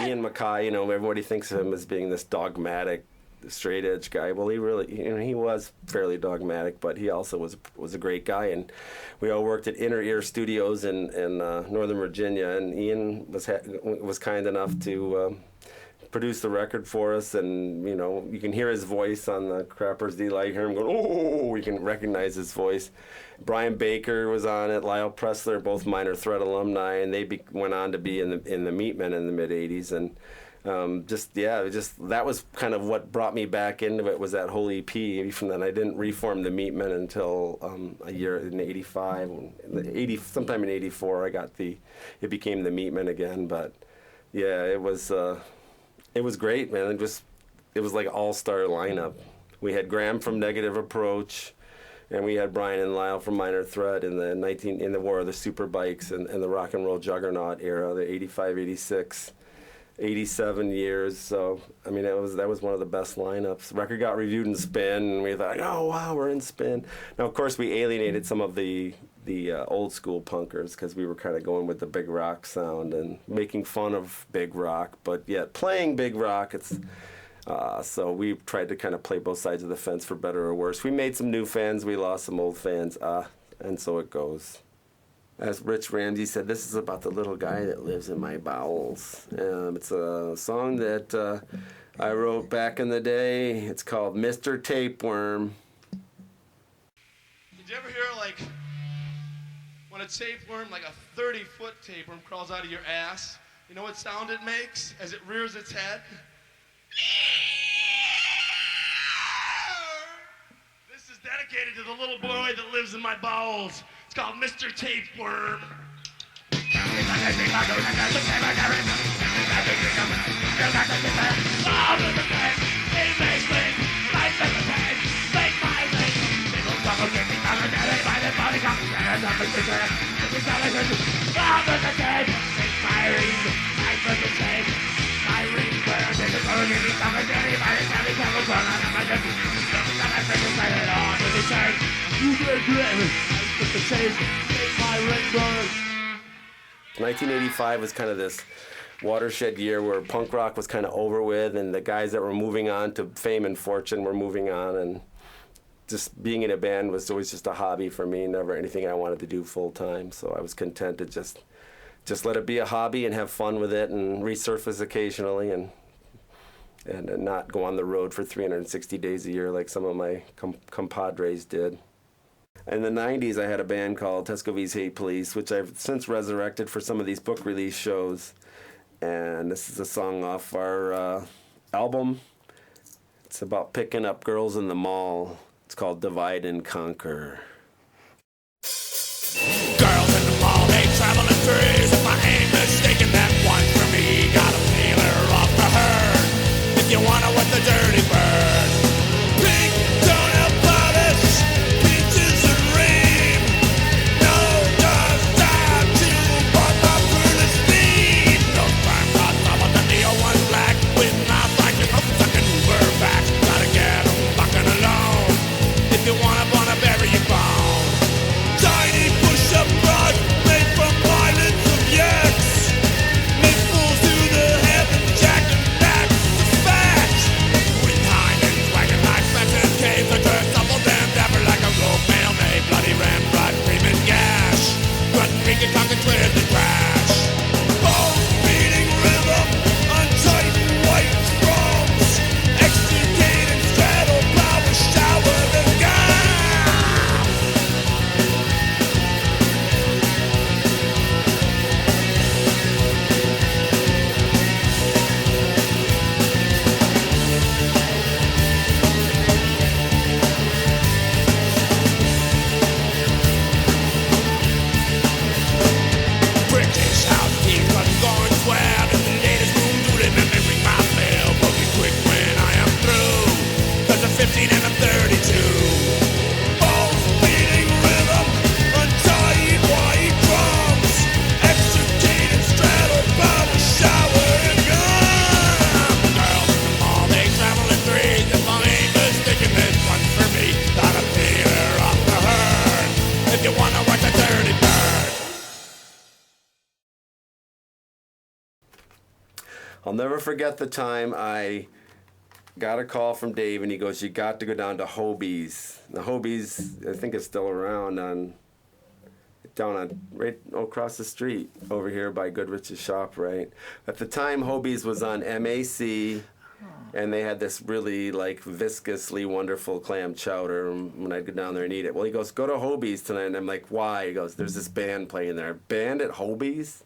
Ian Mackay, everybody thinks of him as being this dogmatic, straight edge guy. Well, he really, he was fairly dogmatic, but he also was a great guy. And we all worked at Inner Ear Studios in Northern Virginia, and Ian was kind enough to produce the record for us. And you can hear his voice on the Crapper's Delight. You hear him going, oh, you can recognize his voice. Brian Baker was on it. Lyle Pressler, both Minor Threat alumni, and they went on to be in the Meatmen in the mid '80s. And that was kind of what brought me back into it, was that whole EP. From then, I didn't reform the Meatmen until a year in '85. Sometime in '84, it became the Meatmen again. But yeah, it was great, man. It was like an all-star lineup. We had Graham from Negative Approach, and we had Brian and Lyle from Minor Threat in the War of the Superbikes and the rock and roll juggernaut era, the '85, '86. 87 years, so that was one of the best lineups. The record got reviewed in Spin, and we thought, oh wow, we're in Spin. Now, of course, we alienated some of the old school punkers because we were kind of going with the big rock sound and making fun of big rock, but yet playing big rock. So we tried to kind of play both sides of the fence, for better or worse. We made some new fans, we lost some old fans, and so it goes. As Rich Ramsey said, this is about the little guy that lives in my bowels. It's a song that I wrote back in the day. It's called Mr. Tapeworm. Did you ever hear, when a tapeworm, like a 30-foot tapeworm, crawls out of your ass? You know what sound it makes as it rears its head? This is dedicated to the little boy that lives in my bowels. It's called Mr. Tapeworm. Nineteen 1985 was kind of this watershed year where punk rock was kind of over with, and the guys that were moving on to fame and fortune were moving on, and just being in a band was always just a hobby for me, never anything I wanted to do full time. So I was content to just let it be a hobby and have fun with it and resurface occasionally and not go on the road for 360 days a year like some of my compadres did. In the 90s, I had a band called Tesco Vee's Hate Police, which I've since resurrected for some of these book release shows. And this is a song off our album. It's about picking up girls in the mall. It's called Divide and Conquer. Girls in the mall, they travel in threes. If I ain't mistaken, that one's for me. Gotta peel her off the herd if you wanna with the dirty bird. Pink toenail polish, peaches and cream. No dust time to put my furnace steam. Those crime cops, I want the Neo one black with mouth like your hope sucking Uber back. Gotta get them fucking alone if you wanna bury your bone. I'll never forget the time I got a call from Dave, and he goes, "You got to go down to Hobie's." The Hobie's, I think it's still around down on right across the street over here by Goodrich's shop, right? At the time, Hobie's was on MAC, and they had this really like viscously wonderful clam chowder when I'd go down there and eat it. Well, he goes, "Go to Hobie's tonight," and I'm like, "Why?" He goes, "There's this band playing there." Band at Hobie's?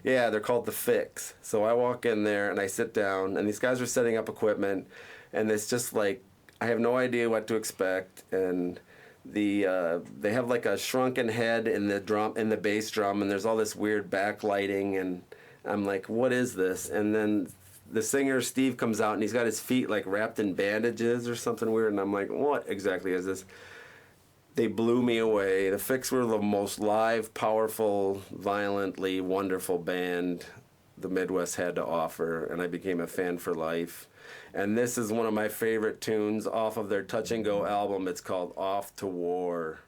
Yeah, they're called The Fix. So I walk in there and I sit down, and these guys are setting up equipment, and it's just like I have no idea what to expect, and they have like a shrunken head in the bass drum, and there's all this weird backlighting, and I'm like, what is this? And then the singer Steve comes out, and he's got his feet like wrapped in bandages or something weird, and I'm like, what exactly is this? They blew me away. The Fix were the most live, powerful, violently wonderful band the Midwest had to offer, and I became a fan for life. And this is one of my favorite tunes off of their Touch and Go album. It's called Off to War.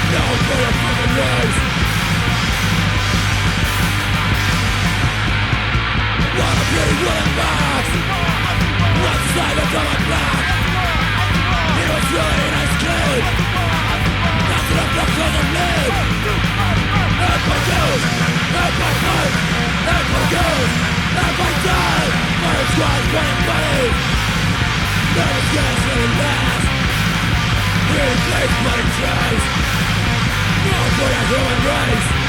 No for your fucking race. Wanna be running back. One side of my back. He was really a nice kid. That's enough to cause a live. Everybody goes, everybody fight, everybody goes, everybody dies. My squad's running buddy. Never scares any last. He plays bloody tries. No for your human race.